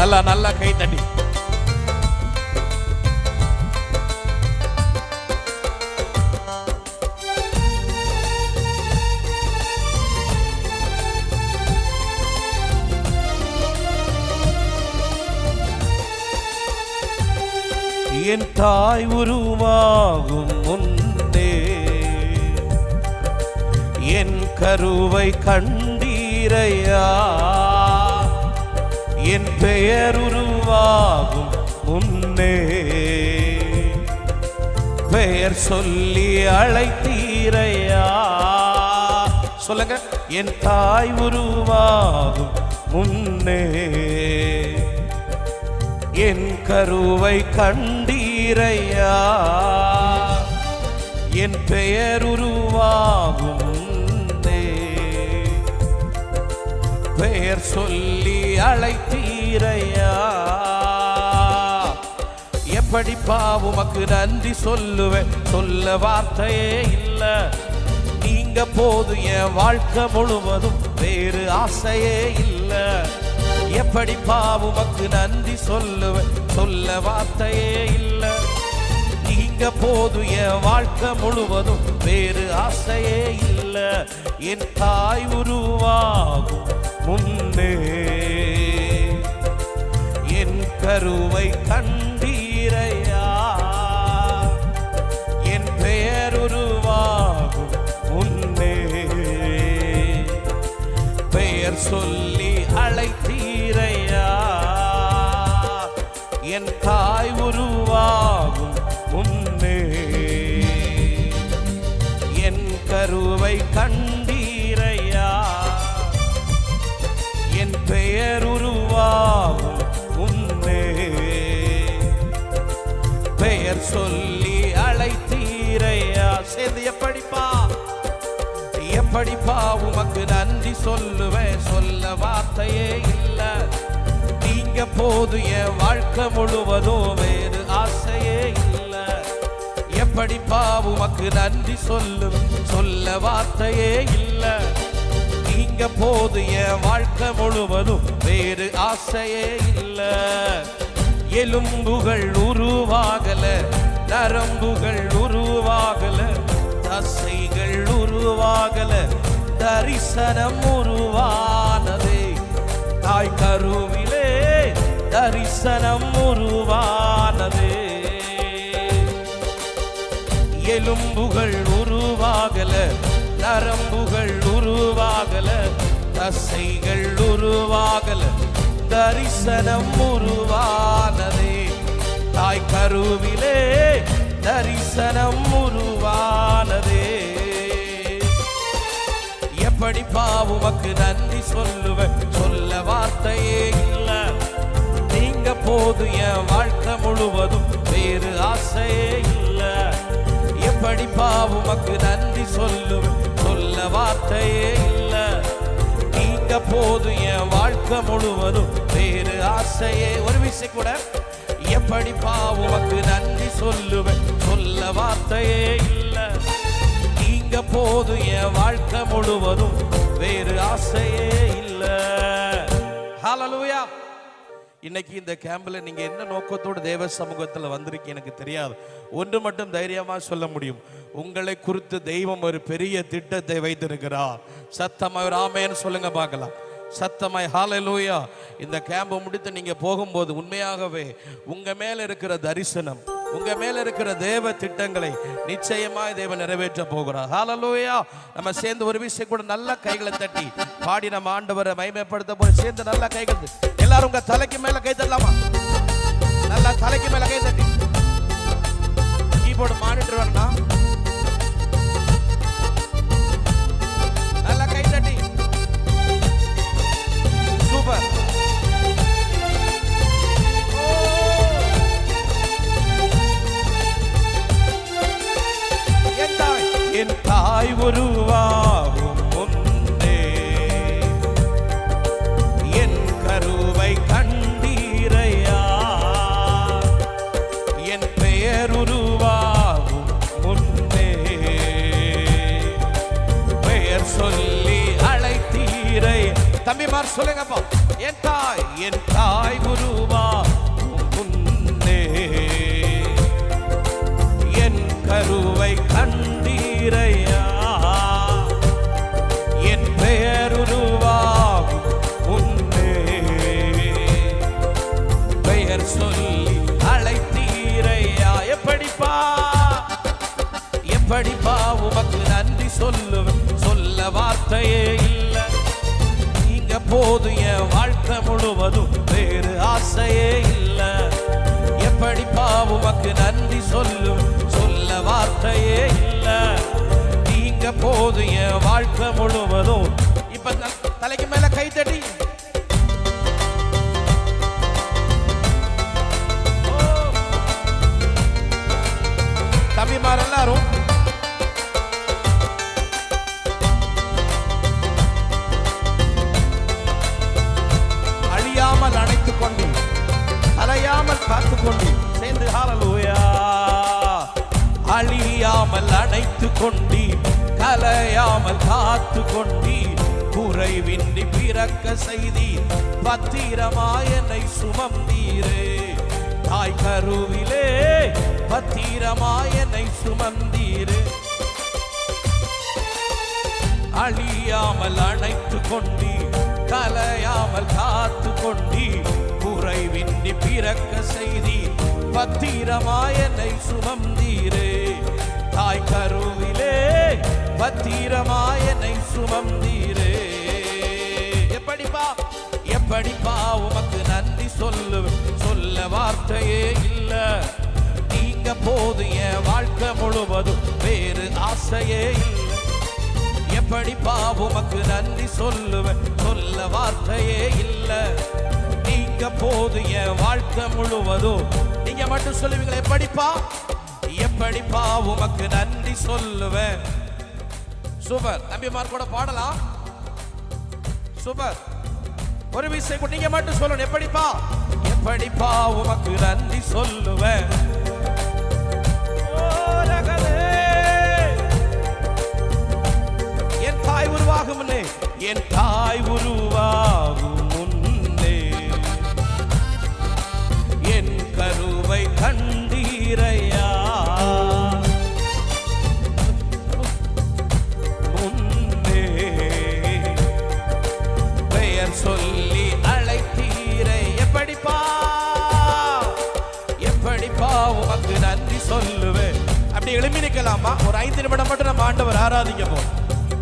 நல்லா கை தட்டி. என் தாய் உருவாகும் முன்னே என் கருவை கண்டீரையா, என் பெயர் உருவாகும் முன்னே பெயர் சொல்லி அழைத்தீரையா. சொல்லுங்க. என் தாய் உருவாகும் முன்னே என் கருவை கண்டீரையா, என் பெயர் உருவாகும் முன்னே பெயர் சொல்லி அழைத்தீரையா. எப்படி உமக்கு நன்றி சொல்லுவேன், சொல்ல வார்த்தையே இல்ல. நீங்க போது என் வாழ்க்கை முழுவதும் வேறு ஆசையே இல்ல. எப்படி உமக்கு நன்றி சொல்லுவேன், சொல்ல வார்த்தையே இல்ல. நீங்க போது என் வாழ்க்கை முழுவதும் வேறு ஆசையே இல்ல. என் தாய் உருவாகும் முன்னே என் கருவை கண்டீரையா, என் பெயர் உருவாகும் முன்னே பெயர் சொல்லி அழைத்தீரையா. என் தாய் உருவாகும் முன்னே என் கருவை கண்டீரையா, என் பெயர் உருவாகும் முன்னே பெயர் சொல்லி அழைத்தீரையா. சேர்ந்து எப்படிப்பா உமக்கு நன்றி சொல்லுவேன், சொல்ல வார்த்தையே இல்ல. நீங்க போது என் வாழ்க்கை முழுவதும் வேறு ஆசையே இல்ல. எப்படிப்பா உமக்கு நன்றி சொல்லுவேன், சொல்ல வார்த்தையே இல்ல. நீங்க போது என் வாழ்க்கை முழுவதும் வேறு ஆசையே இல்ல. எலும்புகள் உருவாகல, நரம்புகள் உருவாகல, தசைகள் உருவாகல, தரிசனம் உருவானதே. தாய் கருவிலே தரிசனம் உருவானதே. எலும்புகள் உருவாகல, நரம்புகள் உருவாகல, தசைகள் உருவாகல, தரிசனம் உருவானதே. தாய் கருவிலே தரிசனம் உருவானதே. எப்படிப்பா உமக்கு நன்றி சொல்லுவேன், சொல்ல வார்த்தையே இல்ல. நீங்க போது என் வாழ்க்கை முழுவதும் வேறு ஆசையே இல்ல. எப்படிப்பா உமக்கு நன்றி சொல்லுவேன், சொல்ல வார்த்தையே இல்ல. நீங்க போது என் வாழ்க்கை முழுவதும் வேறு ஆசையே. ஒரு விஷயம் கூட. எப்படிப்பா உமக்கு நன்றி சொல்லுவேன், சொல்ல வார்த்தையே இல்ல. நீங்க போது என் வாழ்க்கை முழுவதும் வேறு ஆசையே இல்ல. ஹல்லேலூயா. இன்னைக்கு இந்த கேம்பில் நீங்க என்ன நோக்கத்தோடு தேவ சமூகத்தில் வந்திருக்கீங்க எனக்கு தெரியாது. ஒன்று மட்டும் தைரியமா சொல்ல முடியும், உங்களை குறித்து தெய்வம் ஒரு பெரிய திட்டத்தை வைத்திருக்கிறார். சத்தமா ஒரு ஆமென் சொல்லுங்க பார்க்கலாம். சத்தமாய் ஹல்லேலூயா. இந்த கேம்பை முடித்து நீங்க போகும்போது உண்மையாகவே உங்க மேல இருக்கிற தரிசனம், உங்க மேல இருக்கிற தேவ திட்டங்களை நிச்சயமாய் தேவன் நிறைவேற்ற போகிறார். ஹல்லேலூயா. நம்ம சேர்ந்து ஒரு விஷயம் கூட நல்ல கைகளை தட்டி பாடி நம்ம ஆண்டவரை மகிமைப்படுத்த போற. சேர்ந்து நல்ல கைகள் எல்லாரும் உங்க தலைக்கு மேல கை தட்டலாமா? நல்லா தலைக்கு மேல கை தட்டி. கீபோர்டு மானிட்டர் வேணா நல்லா கை தட்டி. சூப்பர். என் தாய் உருவாகும் முன்னே என் கருவை கண்டீரையா, என் பெயர் உருவாகும் முன்னே தம்பிமார் சொல்லுங்கப்பா. என் தாய் உருவா முன்னே என் கருவை கண்டீரையா, என் பெயர் உருவாகும் முன்னே பெயர் சொல்லி அழைத்தீரையா. எப்படிப்பா உமக்கு நன்றி சொல்லுவேன், சொல்ல வார்த்தையே இல்லை. நீங்க போதும் என் வாழ்க்கை முழுவதும், வேறு ஆசையே இல்லை. எப்படிப்பா உமக்கு நன்றி சொல்லுவேன், சொல்ல வார்த்தையே இல்லை. நீங்க போதும் என் வாழ்க்கை முழுவதும். இப்ப தலைக்கு மேல கை தட்டி தம்பிமார் எல்லாரும் அழியாமல் அணைத்துக் கொண்டு, அலையாமல் காத்துக் கொண்டு சேர்ந்து ஹல்லேலூயா. அழியாமல் அணைத்துக் கொண்டு, கலையாமல் காத்து கொண்டு, குறைவின்றி பிறக்க செய்தி, பத்திரமாய் என்னை சுமந்தீரே. தாய் கருவிலே பத்திரமாய் என்னை சுமந்தீரே. அழியாமல் அணைத்துக் கொண்டு, கலையாமல் காத்து கொண்டு, குறைவின்றி பிறக்க செய்தி, பத்திரமாய் என்னை சுமந்தீரே. தாய் கருவிலே பத்திரமாய் என்னை சுமந்தீரே. எப்படிப்பா உமக்கு நன்றி சொல்லுவேன், சொல்ல வார்த்தையே இல்ல. நீங்க போதும் என் வாழ்க்கை முழுவதும், வேறு ஆசையே இல்லை. எப்படிப்பா உமக்கு நன்றி சொல்லுவேன், சொல்ல வார்த்தையே இல்லை. நீங்க போதும் என் வாழ்க்கை முழுவதும். நீங்க மட்டும் சொல்லுவீங்களா? எப்படிப்பா உமக்கு நன்றி சொல்லுவேன். சூப்பர். தம்பிமார் கூட பாடலாம். சூப்பர். ஒரு விஷயம் நீங்க மட்டும் சொல்லணும். எப்படிப்பா உமக்கு நன்றி சொல்லுவேன். என் தாய் உருவாகும் முன்னே, என் தாய் உருவாகும் முன்னே என் கருவை கண்டீரையா. முன்னே பெயர் சொல்லி அழைத்தீரை. எப்படிப்பா உமக்கு நன்றி சொல்லுவேன். அப்படி எழுப்பி நிற்கலாமா? ஒரு 5 நிமிடம் மட்டும் நம்ம ஆண்டவர் ஆராதிக்க போறோம்.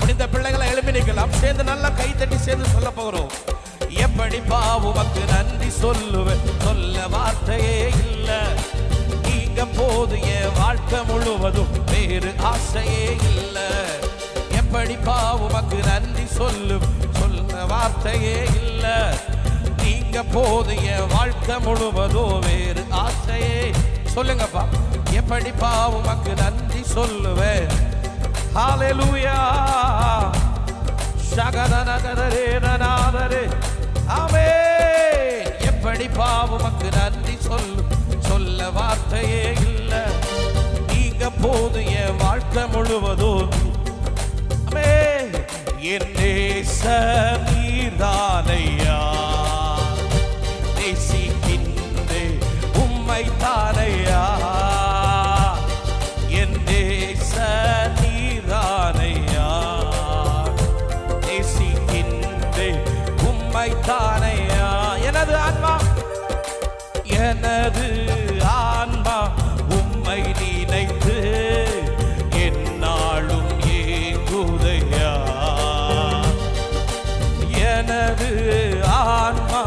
முடிந்த பிள்ளைகளை எழுப்பி நிற்கலாம். சேர்ந்து நல்லா கை தட்டி சேர்ந்து சொல்ல போகிறோம். எப்படிப்பா உமக்கு நன்றி சொல்லுவேன், சொல்ல வார்த்தையே இல்லை. நீங்க போதும் என் வாழ்க்கை முழுவதும், வேறு ஆசையே இல்லை. எப்படிப்பா உமக்கு நன்றி சொல்லுவேன், சொல்ல வார்த்தையே இல்லை. நீங்க போதும் என் வாழ்க்கை முழுவதும், வேறு ஆசையே. சொல்லுங்கப்பா. எப்படிப்பா உமக்கு நன்றி சொல்லுவேன். ஹல்லேலூயா. ஷகதனகதரே நனாதரே. ஆமென். எப்படிப்பா உமக்கு நன்றி சொல்ல வார்த்தையே இல்லை. நீங்க போதும் என் வாழ்க்கை முழுவதும். ஆமென். என் நேசர் நீர்தானையா, நேசிக்கின்றே உம்மை தானையா. என் நேசர் நீர்தானையா, நேசிக்கின்றே உம்மை தானையா. எனது ஆன்மா உம்மை நினைத்து என்னாலும் ஏங்குதையா. எனது ஆன்மா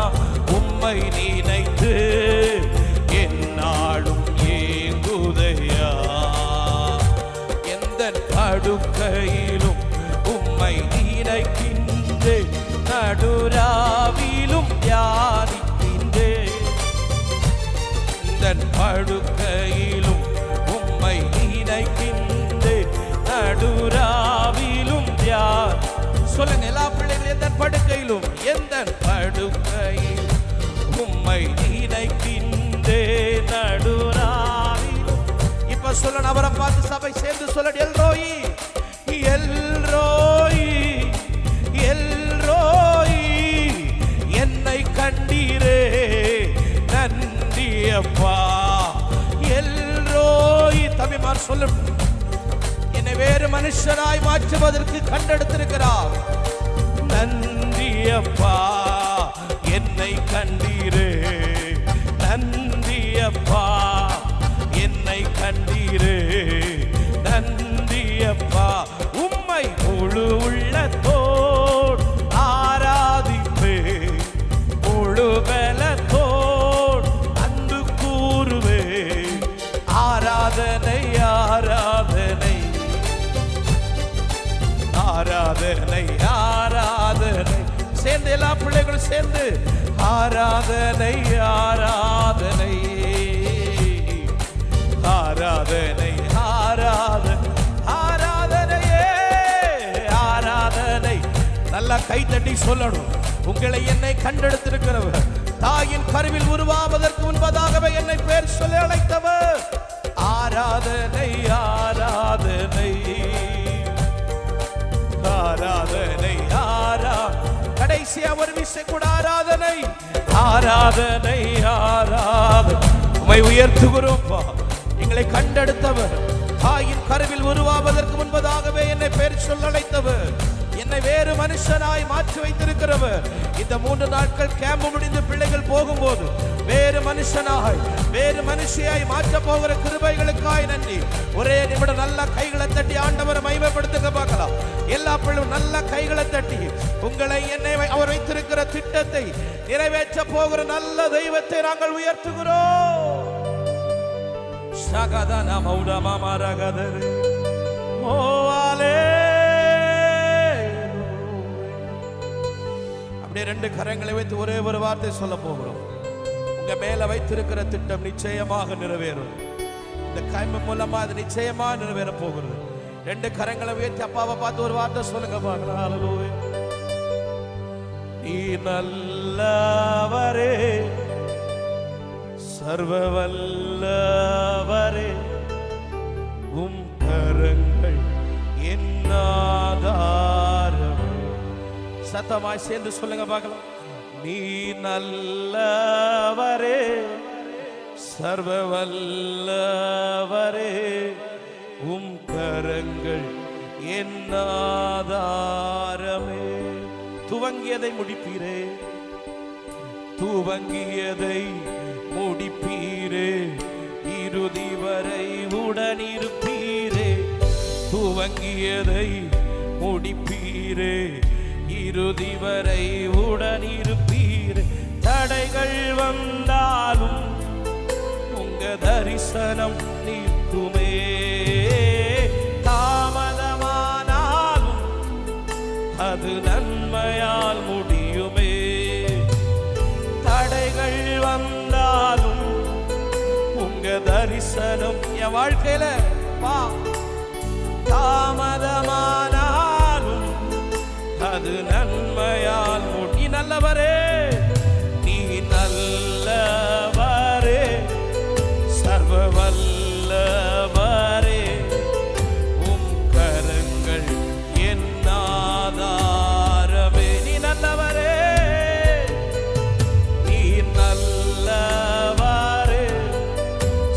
உம்மை நினைத்து என்னாலும் ஏங்குதையா. எந்த படுக்கையிலும் உம்மை நினைக்கின்றேன், நடுராவிலும் தியானிக்கின்றேன். எந்த படுக்கையிலும் உம்மை நினைக்கின்றேன், நடுராவிலும் சொல்லுங்க எல்லா பிள்ளைகளும். எந்த படுக்கையிலும், எந்த படுக்கையில் உம்மை நினைக்கின்றேன், நடுராவிலும். இப்ப சொல்லணும். அவரை பார்த்து சபை சேர்ந்து சொல்லணும். எல்ரோயி, எல்ரோயி, எல்ரோயி. சொல்லும். என்னை வேறு மனுஷனாய் மாற்றுவதற்கு கண்டெடுத்திருக்கிறார். நன்றி அப்பா, என்னை கண்டீரே. நன்றி அப்பா, என்னை கண்டீரே. நன்றி அப்பா, உம்மை முழு உள்ளத்தோடு ஆராதிப்பே. முழு பலத்தோடு அன்பு கூறுவே. ஆராதனை ஆராதனை ஆராதனை ஆராதனை. சேர்ந்து எல்லா பிள்ளைகளும் சேர்ந்து ஆராதனை ஆராதனை ஆராதனை ஆராதனை ஆராதனையே ஆராதனை. நல்லா கை தட்டி சொல்லணும். உங்களை என்னை கண்டெடுத்திருக்கிறவர், தாயின் கருவில் உருவாவதற்கு முன்பதாகவே என்னை பேர் சொல்லி அழைத்தவர். ஆராதனை ஆராதனை ஆராதனை ஆரா. கடைசியா ஒரு விஷயம் கூட ஆராதனை ஆராதனை ஆராதனை. உம்மை உயர்த்துகிறோம். எங்களை கண்டெடுத்தவர், தாயின் கருவில் உருவாவதற்கு முன்பதாகவே என்னை பேர் சொல்ல அழைத்தவர், என்னை வேறு மனுஷனாய் மாற்றி வைத்திருக்கிறவர். இந்த 3 நாட்கள் கேம்பு முடிந்து பிள்ளைகள் போகும்போது வேறு மனுஷனாய் வேறு மனுஷியாய் மாற்ற போகிற கிருபைகளுக்காய் நன்றி. ஒரே நிமிடம் நல்ல கைகளை தட்டி ஆண்டவரை மகிமைப்படுத்துங்க பார்க்கலாம். எல்லா பிள்ளைகளும் நல்ல கைகளை தட்டி உங்களை என்னை அவர் வைத்திருக்கிற திட்டத்தை நிறைவேற்ற போகிற நல்ல தெய்வத்தை நாங்கள் உயர்த்துகிறோம். சகதன மௌடமா மரகதரு ஓவாலே. அப்படியே 2 கரங்களை வைத்து ஒரே ஒரு வார்த்தை சொல்ல போகிறோம். உங்க மேல வைத்திருக்கிற திட்டம் நிச்சயமாக நிறைவேறும். இந்த கைமை மூலமா அது நிச்சயமாக நிறைவேற போகிறது. 2 கரங்களை வைத்து அப்பாவை பார்த்து ஒரு வார்த்தை சொல்லுங்க பார்க்கலாம். நீ நல்லவரே, சர்வ வல்லவரே, உம் கரங்கள் என் ஆதாரம். சத்தமாய் சேர்ந்து சொல்லுங்க பார்க்கலாம். நீ நல்லவரே, சர்வ வல்லவரே, உம் கரங்கள் என் ஆதாரமே. துவங்கியதை முடிப்பீரே, துவங்கியதை முடிப்பீரே, இறுதி வரை உடனிருப்பீரே. துவங்கியதை முடிப்பீரே, இறுதி வரை உடனிருப்பீரே. தடைகள் வந்தாலும் உங்க தரிசனம் நிற்குமே. தாமதமானாலும் அது நன்மையால் முடியுமே. தடைகள் வந்தாலும் உங்க தரிசனம் என் வாழ்க்கையில வா. தாமதமானாலும் அது நன்மையால் முடி. நல்லவரே, நீ நல்லவரே, சர்வ வல்லவரே, உம் கரங்கள் என் ஆதாரமே. நீ நல்லவரே, நீ நல்லவரே,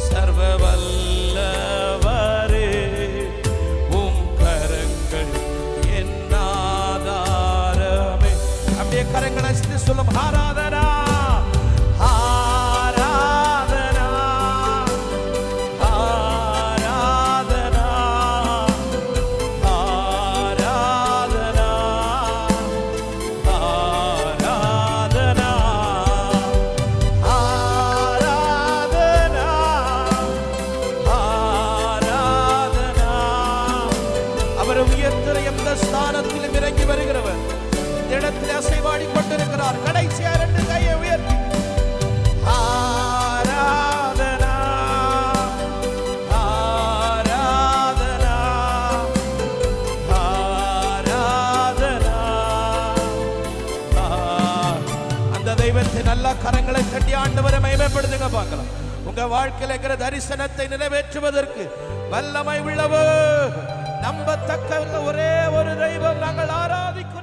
சர்வ வல்லவரே, உம் கரங்கள் என் ஆதாரமே. அப்படியே கரங்களை சொல்லும். ஆராதனா ஆராதனா ஆராதனா ஆராதனா ஆராதனா ஆராதனா ஆராதனா. அவர் உயர்த்துற எந்த ஸ்தானத்திலும் இறங்கி வருகிறவர் இடத்தில் அசைவாடி கொண்டிருக்கிறார். கடைசியா 2 கையை உயர்த்தி ஆராதனா ஆராதனா ஆராதனா. அந்த தெய்வத்தை நல்ல கரங்களை தட்டி ஆண்டவரை மகிமைப்படுத்துங்க பார்க்கலாம். உங்க வாழ்க்கையில் இருக்கிற தரிசனத்தை நிறைவேற்றுவதற்கு வல்லமை உள்ளவர், நம்பத்தக்க ஒரே ஒரு தெய்வம் நாங்கள் ஆராதிக்கிறோம்.